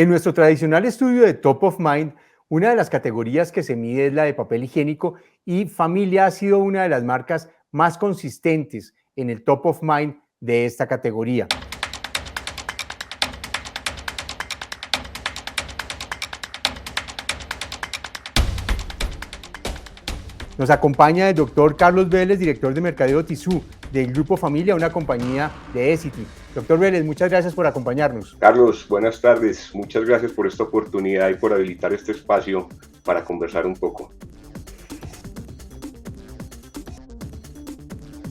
En nuestro tradicional estudio de Top of Mind, una de las categorías que se mide es la de papel higiénico y Familia ha sido una de las marcas más consistentes en el Top of Mind de esta categoría. Nos acompaña el doctor Carlos Vélez, director de Mercadeo Tissú del Grupo Familia, una compañía de Essity. Doctor Vélez, muchas gracias por acompañarnos. Carlos, buenas tardes. Muchas gracias por esta oportunidad y por habilitar este espacio para conversar un poco.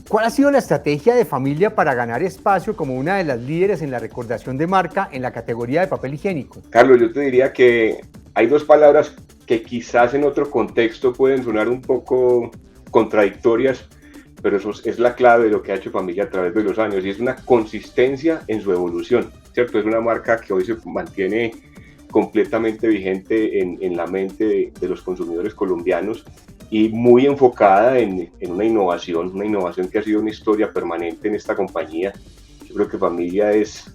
¿Cuál ha sido la estrategia de Familia para ganar espacio como una de las líderes en la recordación de marca en la categoría de papel higiénico? Carlos, yo te diría que hay dos palabras que quizás en otro contexto pueden sonar un poco contradictorias, pero eso es la clave de lo que ha hecho Familia a través de los años, y es una consistencia en su evolución, ¿cierto? Es una marca que hoy se mantiene completamente vigente en la mente de los consumidores colombianos y muy enfocada en una innovación que ha sido una historia permanente en esta compañía. Yo creo que Familia es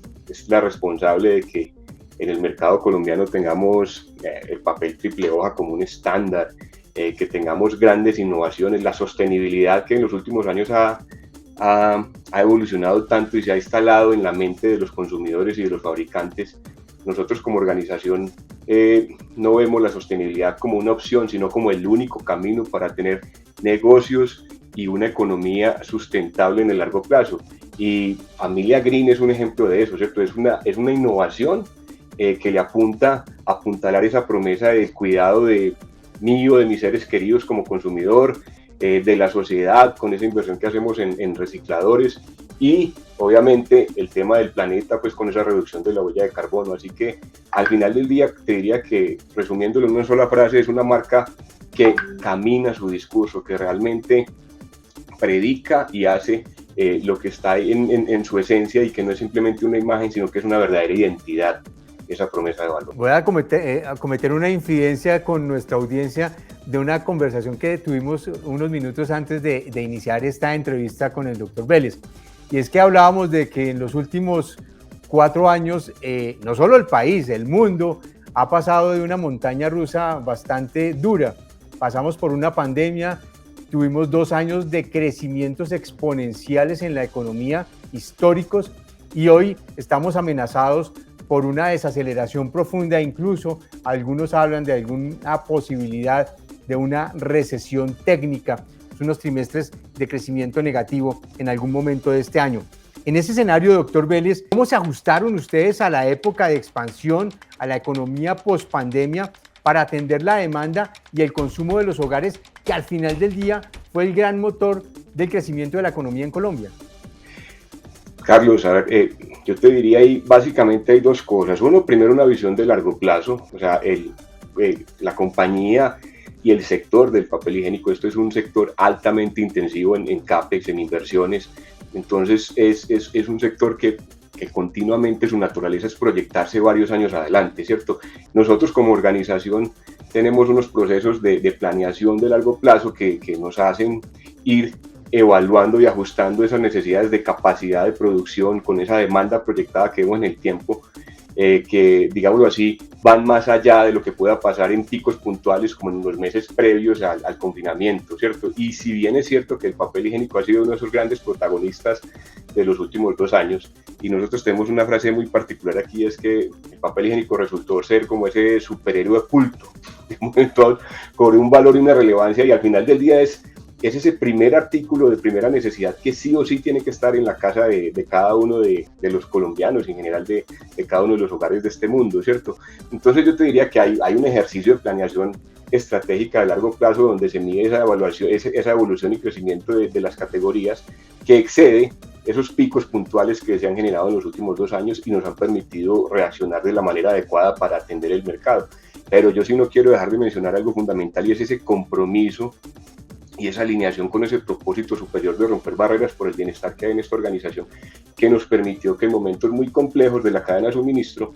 la responsable de que en el mercado colombiano tengamos el papel triple hoja como un estándar, que tengamos grandes innovaciones, la sostenibilidad que en los últimos años ha evolucionado tanto y se ha instalado en la mente de los consumidores y de los fabricantes. Nosotros como organización no vemos la sostenibilidad como una opción, sino como el único camino para tener negocios y una economía sustentable en el largo plazo. Y Familia Green es un ejemplo de eso, ¿cierto? Es una innovación que le apunta a apuntalar esa promesa del cuidado de mis seres queridos como consumidor, de la sociedad, con esa inversión que hacemos en recicladores y obviamente el tema del planeta, pues con esa reducción de la huella de carbono. Así que al final del día te diría que, resumiéndolo en una sola frase, es una marca que camina su discurso, que realmente predica y hace lo que está en su esencia, y que no es simplemente una imagen, sino que es una verdadera identidad, esa promesa de valor. Voy a cometer una infidencia con nuestra audiencia de una conversación que tuvimos unos minutos antes de iniciar esta entrevista con el doctor Vélez. Y es que hablábamos de que en los últimos 4 años, no solo el país, el mundo ha pasado de una montaña rusa bastante dura. Pasamos por una pandemia, tuvimos 2 años de crecimientos exponenciales en la economía históricos y hoy estamos amenazados por una desaceleración profunda, incluso algunos hablan de alguna posibilidad de una recesión técnica, unos trimestres de crecimiento negativo en algún momento de este año. En ese escenario, doctor Vélez, ¿cómo se ajustaron ustedes a la época de expansión, a la economía post-pandemia, para atender la demanda y el consumo de los hogares, que al final del día fue el gran motor del crecimiento de la economía en Colombia? Carlos, a ver, yo te diría ahí básicamente hay dos cosas. Uno, primero una visión de largo plazo, o sea, la compañía y el sector del papel higiénico, esto es un sector altamente intensivo en CAPEX, en inversiones, entonces es un sector que continuamente su naturaleza es proyectarse varios años adelante, ¿cierto? Nosotros como organización tenemos unos procesos de planeación de largo plazo que nos hacen ir evaluando y ajustando esas necesidades de capacidad de producción con esa demanda proyectada que vemos en el tiempo, que, digámoslo así, van más allá de lo que pueda pasar en picos puntuales como en los meses previos al confinamiento, ¿cierto? Y si bien es cierto que el papel higiénico ha sido uno de esos grandes protagonistas de los últimos 2 años, y nosotros tenemos una frase muy particular aquí, es que el papel higiénico resultó ser como ese superhéroe oculto, cobró un valor y una relevancia, y al final del día es ese primer artículo de primera necesidad que sí o sí tiene que estar en la casa de cada uno de los colombianos y en general de cada uno de los hogares de este mundo, ¿cierto? Entonces yo te diría que hay un ejercicio de planeación estratégica de largo plazo donde se mide esa evaluación, esa evolución y crecimiento de las categorías, que excede esos picos puntuales que se han generado en los últimos 2 años y nos han permitido reaccionar de la manera adecuada para atender el mercado. Pero yo sí no quiero dejar de mencionar algo fundamental, y es ese compromiso y esa alineación con ese propósito superior de romper barreras por el bienestar que hay en esta organización, que nos permitió que en momentos muy complejos de la cadena de suministro,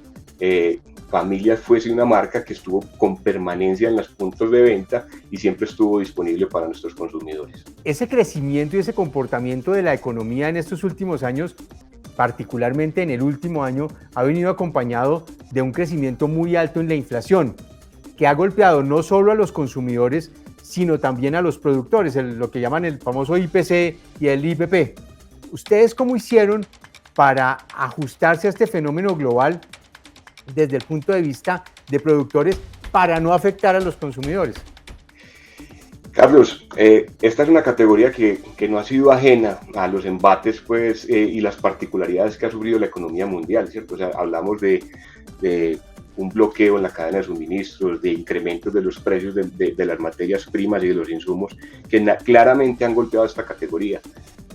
Familia fuese una marca que estuvo con permanencia en los puntos de venta y siempre estuvo disponible para nuestros consumidores. Ese crecimiento y ese comportamiento de la economía en estos últimos años particularmente en el último año, ha venido acompañado de un crecimiento muy alto en la inflación, que ha golpeado no solo a los consumidores, sino también a los productores, lo que llaman el famoso IPC y el IPP. ¿Ustedes cómo hicieron para ajustarse a este fenómeno global desde el punto de vista de productores para no afectar a los consumidores? Carlos, esta es una categoría que no ha sido ajena a los embates pues, y las particularidades que ha sufrido la economía mundial, ¿cierto? O sea, hablamos de un bloqueo en la cadena de suministros, de incrementos de los precios de las materias primas y de los insumos que claramente han golpeado a esta categoría.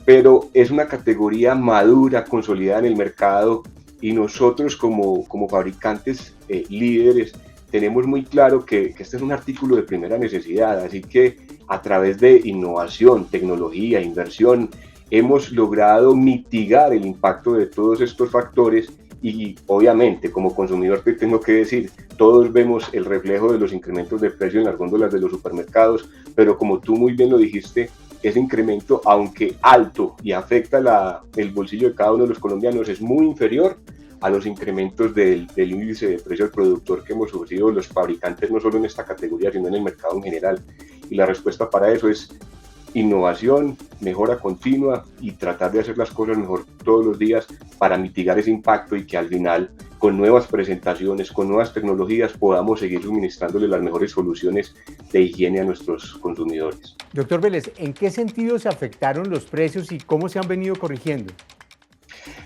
Pero es una categoría madura, consolidada en el mercado, y nosotros como fabricantes líderes tenemos muy claro que este es un artículo de primera necesidad, así que a través de innovación, tecnología, inversión, hemos logrado mitigar el impacto de todos estos factores. Y obviamente, como consumidor te tengo que decir, todos vemos el reflejo de los incrementos de precio en las góndolas de los supermercados, pero como tú muy bien lo dijiste, ese incremento, aunque alto y afecta el bolsillo de cada uno de los colombianos, es muy inferior a los incrementos del índice de precio al productor que hemos sufrido los fabricantes, no solo en esta categoría, sino en el mercado en general. Y la respuesta para eso es innovación, mejora continua y tratar de hacer las cosas mejor todos los días para mitigar ese impacto y que al final, con nuevas presentaciones, con nuevas tecnologías, podamos seguir suministrándole las mejores soluciones de higiene a nuestros consumidores. Doctor Vélez, ¿en qué sentido se afectaron los precios y cómo se han venido corrigiendo?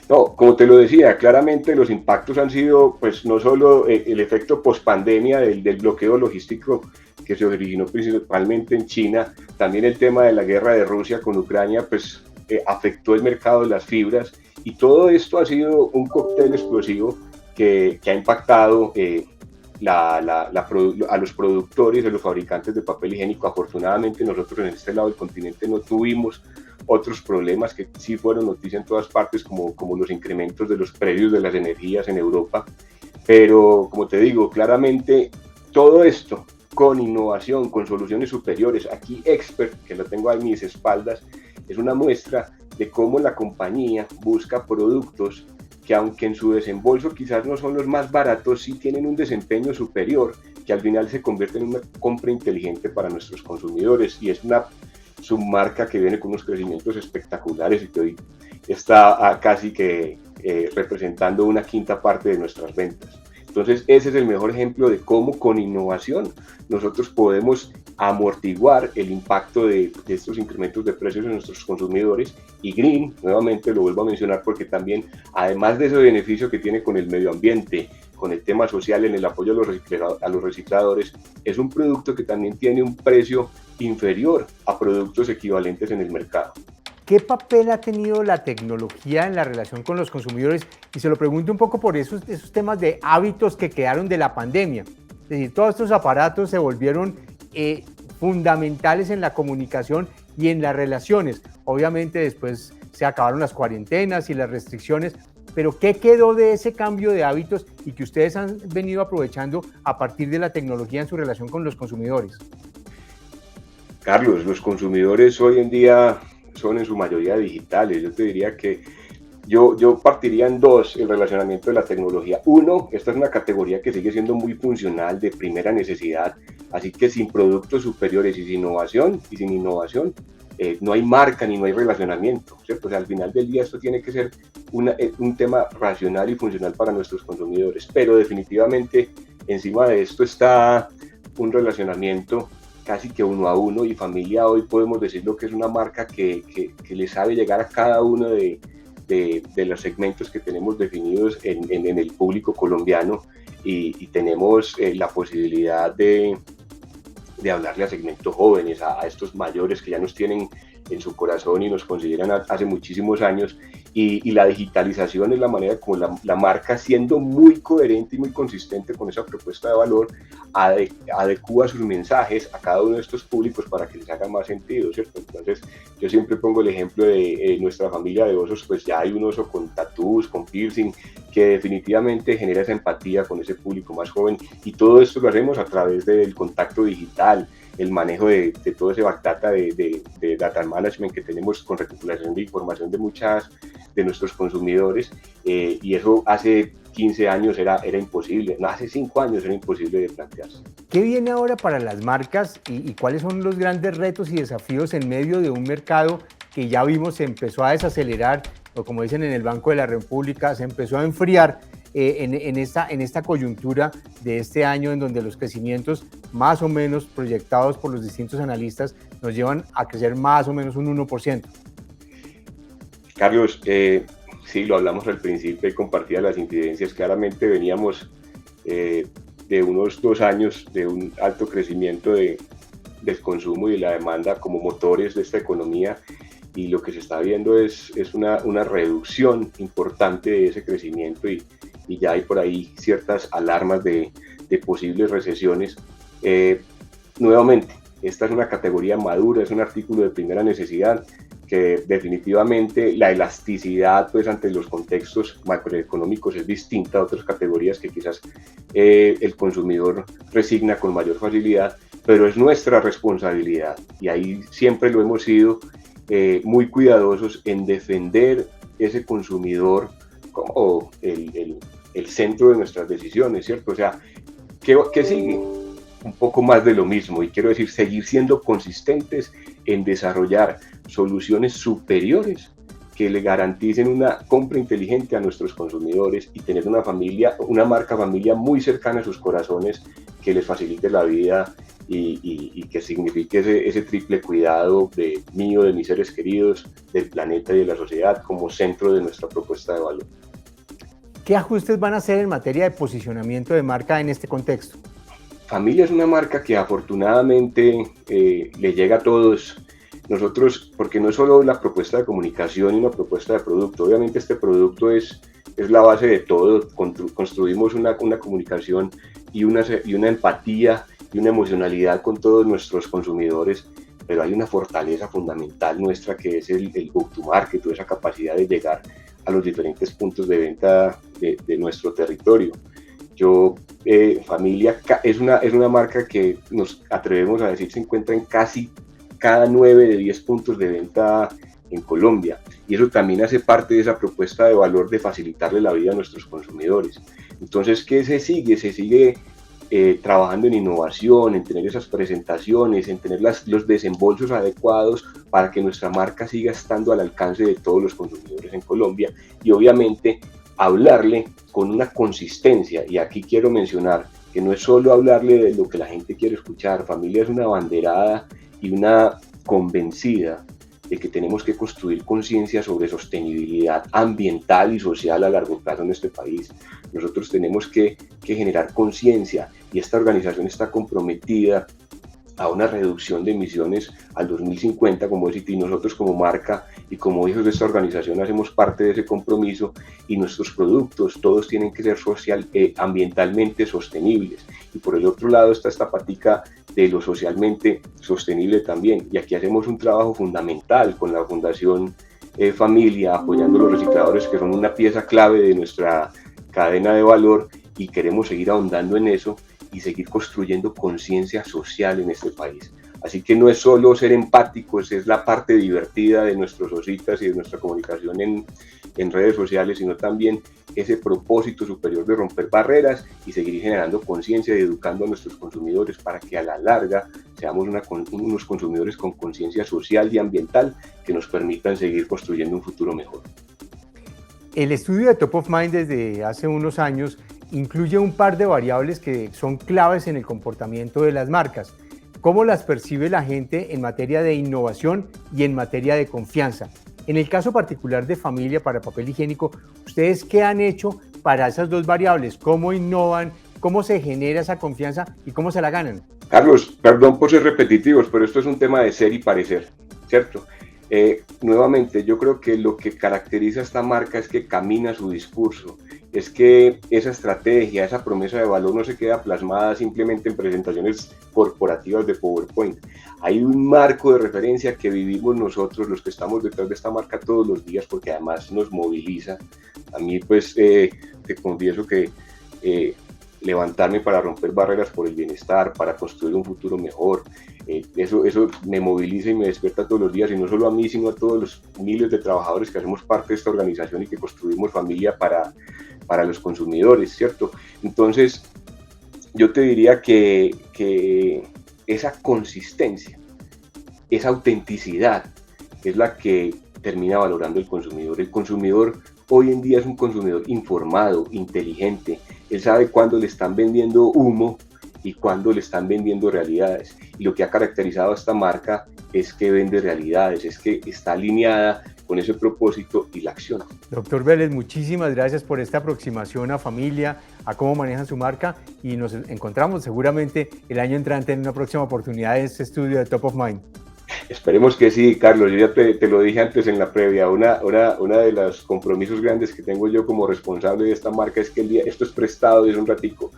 No, como te lo decía, claramente los impactos han sido, pues, no solo el efecto post-pandemia del bloqueo logístico que se originó principalmente en China, también el tema de la guerra de Rusia con Ucrania, pues, afectó el mercado de las fibras, y todo esto ha sido un cóctel explosivo que ha impactado a los productores, a los fabricantes de papel higiénico. Afortunadamente nosotros en este lado del continente no tuvimos otros problemas que sí fueron noticia en todas partes, como los incrementos de los precios de las energías en Europa. Pero como te digo, claramente todo esto con innovación, con soluciones superiores, aquí Expert, que lo tengo a mis espaldas, es una muestra de cómo la compañía busca productos que, aunque en su desembolso quizás no son los más baratos, sí tienen un desempeño superior, que al final se convierte en una compra inteligente para nuestros consumidores, y es una submarca que viene con unos crecimientos espectaculares y que hoy está casi que representando una quinta parte de nuestras ventas. Entonces ese es el mejor ejemplo de cómo con innovación nosotros podemos amortiguar el impacto de estos incrementos de precios en nuestros consumidores. Y Green, nuevamente lo vuelvo a mencionar porque también, además de ese beneficio que tiene con el medio ambiente, con el tema social, en el apoyo a los recicladores, es un producto que también tiene un precio inferior a productos equivalentes en el mercado. ¿Qué papel ha tenido la tecnología en la relación con los consumidores? Y se lo pregunto un poco por esos temas de hábitos que quedaron de la pandemia. Es decir, todos estos aparatos se volvieron fundamentales en la comunicación y en las relaciones. Obviamente después se acabaron las cuarentenas y las restricciones, pero ¿qué quedó de ese cambio de hábitos y que ustedes han venido aprovechando a partir de la tecnología en su relación con los consumidores? Carlos, los consumidores hoy en día son en su mayoría digitales. Yo te diría que yo partiría en dos el relacionamiento de la tecnología. Uno, esta es una categoría que sigue siendo muy funcional, de primera necesidad, así que sin productos superiores y sin innovación, no hay marca ni no hay relacionamiento, ¿cierto? O sea, al final del día esto tiene que ser un tema racional y funcional para nuestros consumidores, pero definitivamente encima de esto está un relacionamiento casi que uno a uno, y Familia hoy podemos decirlo que es una marca que le sabe llegar a cada uno de los segmentos que tenemos definidos en el público colombiano, y tenemos la posibilidad de hablarle a segmentos jóvenes, a estos mayores que ya nos tienen en su corazón y nos consideran hace muchísimos años, y la digitalización es la manera como la marca, siendo muy coherente y muy consistente con esa propuesta de valor, adecúa sus mensajes a cada uno de estos públicos para que les haga más sentido, ¿cierto? Entonces yo siempre pongo el ejemplo de nuestra familia de osos. Pues ya hay un oso con tatús, con piercing, que definitivamente genera esa empatía con ese público más joven, y todo esto lo hacemos a través del contacto digital, el manejo de todo ese back data de data management que tenemos con recopilación de información de de nuestros consumidores, y eso hace 15 años era imposible, no, hace 5 años era imposible de plantearse. ¿Qué viene ahora para las marcas y cuáles son los grandes retos y desafíos en medio de un mercado que ya vimos se empezó a desacelerar, o como dicen en el Banco de la República, se empezó a enfriar en esta coyuntura de este año, en donde los crecimientos más o menos proyectados por los distintos analistas nos llevan a crecer más o menos un 1%? Carlos, sí, lo hablamos al principio y compartía las incidencias. Claramente veníamos de unos 2 años de un alto crecimiento del consumo y de la demanda como motores de esta economía, y lo que se está viendo es una reducción importante de ese crecimiento, y ya hay por ahí ciertas alarmas de posibles recesiones. Nuevamente, esta es una categoría madura, es un artículo de primera necesidad, que definitivamente la elasticidad pues ante los contextos macroeconómicos es distinta a otras categorías que quizás el consumidor resigna con mayor facilidad, pero es nuestra responsabilidad, y ahí siempre lo hemos sido, muy cuidadosos en defender ese consumidor como el centro de nuestras decisiones, ¿cierto? O sea, ¿qué sigue? Un poco más de lo mismo, y quiero decir, seguir siendo consistentes en desarrollar soluciones superiores que le garanticen una compra inteligente a nuestros consumidores, y tener una marca familia muy cercana a sus corazones, que les facilite la vida y que signifique ese triple cuidado de mío, de mis seres queridos, del planeta y de la sociedad como centro de nuestra propuesta de valor. ¿Qué ajustes van a hacer en materia de posicionamiento de marca en este contexto? Familia es una marca que afortunadamente le llega a todos. Nosotros, porque no es solo la propuesta de comunicación y una propuesta de producto, obviamente este producto es la base de todo. Construimos una comunicación y una empatía y una emocionalidad con todos nuestros consumidores, pero hay una fortaleza fundamental nuestra, que es el go-to-market, esa capacidad de llegar a los diferentes puntos de venta de nuestro territorio. Familia es una marca que nos atrevemos a decir se encuentra en casi cada 9 de 10 puntos de venta en Colombia, y eso también hace parte de esa propuesta de valor de facilitarle la vida a nuestros consumidores. Entonces, ¿qué se sigue? Se sigue trabajando en innovación, en tener esas presentaciones, en tener los desembolsos adecuados para que nuestra marca siga estando al alcance de todos los consumidores en Colombia, y obviamente hablarle con una consistencia. Y aquí quiero mencionar que no es solo hablarle de lo que la gente quiere escuchar. Familia es una abanderada y una convencida de que tenemos que construir conciencia sobre sostenibilidad ambiental y social a largo plazo en este país. Nosotros tenemos que generar conciencia, y esta organización está comprometida a una reducción de emisiones al 2050, como decir, y nosotros como marca y como hijos de esta organización hacemos parte de ese compromiso, y nuestros productos todos tienen que ser ambientalmente sostenibles. Y por el otro lado está esta patica de lo socialmente sostenible también, y aquí hacemos un trabajo fundamental con la Fundación Familia, apoyando a los recicladores, que son una pieza clave de nuestra cadena de valor, y queremos seguir ahondando en eso y seguir construyendo conciencia social en este país. Así que no es solo ser empáticos, es la parte divertida de nuestros ositas y de nuestra comunicación en redes sociales, sino también ese propósito superior de romper barreras y seguir generando conciencia y educando a nuestros consumidores para que a la larga seamos unos consumidores con conciencia social y ambiental que nos permitan seguir construyendo un futuro mejor. El estudio de Top of Mind desde hace unos años incluye un par de variables que son claves en el comportamiento de las marcas. ¿Cómo las percibe la gente en materia de innovación y en materia de confianza? En el caso particular de Familia para papel higiénico, ¿ustedes qué han hecho para esas dos variables? ¿Cómo innovan? ¿Cómo se genera esa confianza y cómo se la ganan? Carlos, perdón por ser repetitivos, pero esto es un tema de ser y parecer, ¿cierto? Nuevamente, yo creo que lo que caracteriza a esta marca es que camina su discurso, es que esa estrategia, esa promesa de valor no se queda plasmada simplemente en presentaciones corporativas de PowerPoint. Hay un marco de referencia que vivimos nosotros, los que estamos detrás de esta marca todos los días, porque además nos moviliza. A mí, pues, te confieso que levantarme para romper barreras por el bienestar, para construir un futuro mejor, Eso me moviliza y me despierta todos los días, y no solo a mí, sino a todos los miles de trabajadores que hacemos parte de esta organización y que construimos familia para los consumidores, ¿cierto? Entonces, yo te diría que esa consistencia, esa autenticidad es la que termina valorando el consumidor. El consumidor hoy en día es un consumidor informado, inteligente. Él sabe cuándo le están vendiendo humo y cuándo le están vendiendo realidades. Y lo que ha caracterizado a esta marca es que vende realidades, es que está alineada con ese propósito y la acción. Doctor Vélez, muchísimas gracias por esta aproximación a familia, a cómo manejan su marca, y nos encontramos seguramente el año entrante en una próxima oportunidad de este estudio de Top of Mind. Esperemos que sí, Carlos. Yo ya te lo dije antes en la previa. Una de los compromisos grandes que tengo yo como responsable de esta marca es que esto es prestado desde un ratico.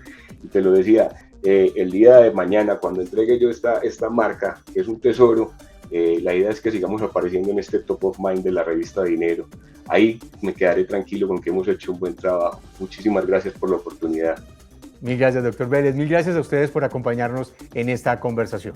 Y te lo decía, el día de mañana, cuando entregue yo esta marca, que es un tesoro, la idea es que sigamos apareciendo en este Top of Mind de la revista Dinero. Ahí me quedaré tranquilo con que hemos hecho un buen trabajo. Muchísimas gracias por la oportunidad. Mil gracias, doctor Vélez. Mil gracias a ustedes por acompañarnos en esta conversación.